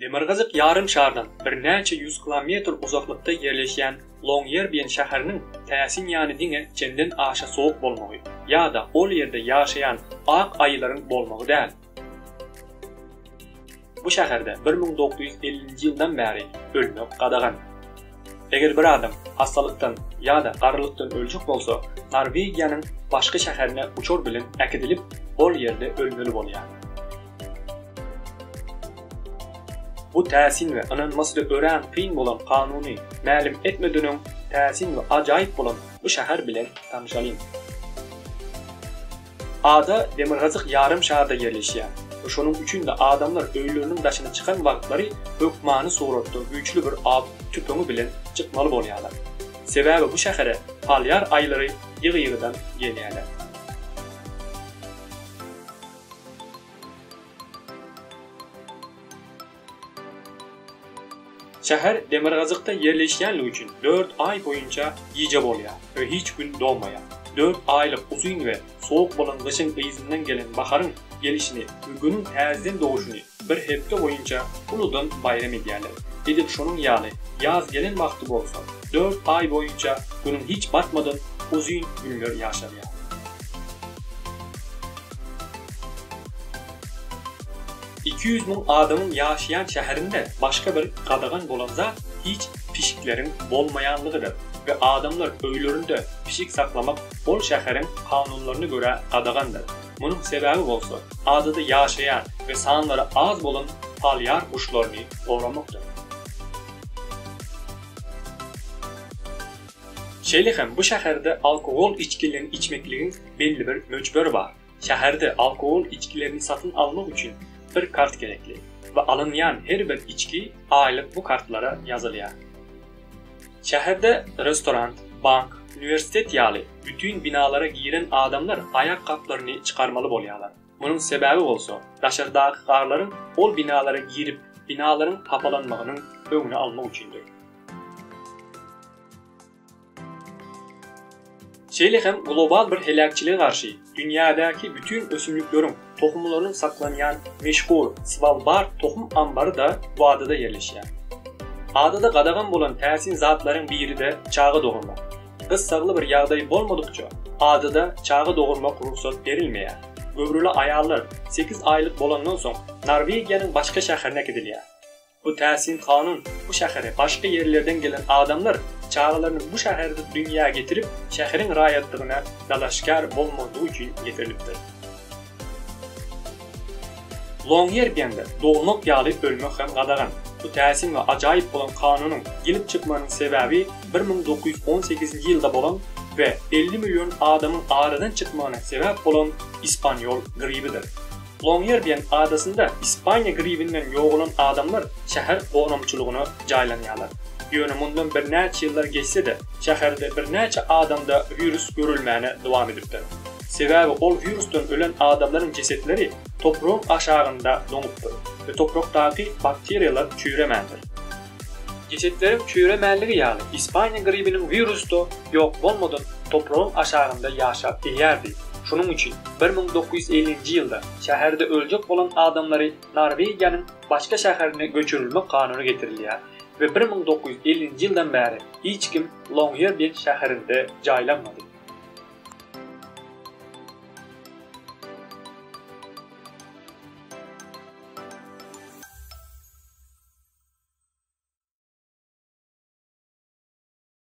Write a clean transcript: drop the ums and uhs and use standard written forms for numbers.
Demirgazık yarım şardan bir neçe 100 kilometr uzaklıkta yerleşen Longyearbyen şäheriniň täsin ýany diňe jenden aşa soğuk bolmagy ýa-da ol ýerde ýaşaýan ak aýylaryň bolmagy däl. Bu şäherde 1950-nji ýyldan bäri ölmek gadagan. Eger bir adam hastalykdan ýa-da garlykdan öljek bolsa, Norwegiýanyň başga şäherine uçur bilen äkidilip ol ýerde ölmeli bolýar. Bu täsin we ananmasy ören kyn bolan kanuny ma'lum etmediniň täsin we ajaýyp bolan bu şäher bilen tanışalım. Ada Demirgazık yarım şäherde yerleşýär. Şonuň üçin de adamlar öýleriniň daşyna çykan wagtlary hökmany suratda güýçli bir ab tüpüňi bilen çykmaly bolýarlar. Sebäbi bu şähere palyar aýlary ýygy-ýygydan gelýärler. Şäher Demirgazykda yerleşýänligi üçin 4 ay boýunça ýeje bolýar we hiç gün doğmaýar. 4 aylyk uzun we soğuk bolan gyşyň gyzynyň gelen baharyň gelişini we günüň täzeden doğuşuny bir hepde boýunça uludan bayram edýärler. Edip şonuň ýaly ýaz gelen wagty bolsa 4 ay boýunça günüň hiç batmadan uzun günler ýaşarýar. ...200.000 adamın yaşayan şäherinde başka bir gadagan bolan zat hiç pişiklerin bolmayanlığıdır ve adamlar öýlerinde pişik saklamak ol şäherin kanunlaryna göre gadagandır. Bunun sebäbi bolsa adada yaşayan ve sanları az bolan palyar kuşlaryny owramakdyr. Şeýle bu şäherde alkogol içkilerini içmekligiň belli bir möçberi bar. Şäherde alkogol içkilerini satın almak üçin bir kart gerekli ve alınyan her bir içki aylık bu kartlara yazılýar. Şäherde restoran, bank, üniversitet ýaly bütün binalara giren adamlar ayak kaplarını çıkarmalı bolýarlar. Bunun sebäbi bolsa, daşardaky garlaryň ol binalara girip binalaryň tapalanmagynyň öňüni almak üçindir. Şeýle global bir helakçylyga garşy dünyadaky bütün ösümlükleriň tohumlarynyň saklanýan meşhur Svalbard tohum ambary da bu adada yerleşýär. Adada gadagan bolan täsin zatlaryň biri de çağı dogurmak. Gyssaly bir ýagdaý bolmadykça adada çağı dogurmak ruhsat berilmeýär. Göbrüli aýallar 8 aylyk bolandan soň Norwegiýanyň başga şäherine gidilýär. Bu täsin kanun bu şähere başga ýerlerden gelen adamlar çağlaryny bu şäherde dünýäge getirip şäheriň raýatlygyna dalaşkar bolmagy üçin getirilipdir. Longyearbyen'de doğmak ýaly ölmek hem gadagan. Bu täsin we ajaýyp bolan kanunyň gelip çykmanyň sebäbi 1918-nji ýylda bolan we 50 milyon adamyň aradan çykmagyna sebäp bolan İspanyol gribidir. Longyearbyen adasynda İspanya gribinden ýogulan adamlar şäher owramçylygyna jaýlanýarlar. Ýöne mundan bir näçe ýyllar geçse de şäherde bir näçe adamda virus görülmäne dowam edipdir. Sebäbi ol virusdan ölen adamlaryň cesetleri toprağın aşağında donupdur ve toprakdaky bakteriýalar çüýremädir. Cesetlerin çüýremälligi ýaly İspanya gribiniň virusda ýok bolmadan toprağın aşağında ýaşap gelýärdi. Şunun üçin 1950-nji ýylda şäherde öljek bolan adamlary Norwegiýanyň başga şäherine göçürilmek kanuny getirilýär ve 1950-nji ýyldan bäri hiç kim Longyearbyen şäherinde jaýlanmady.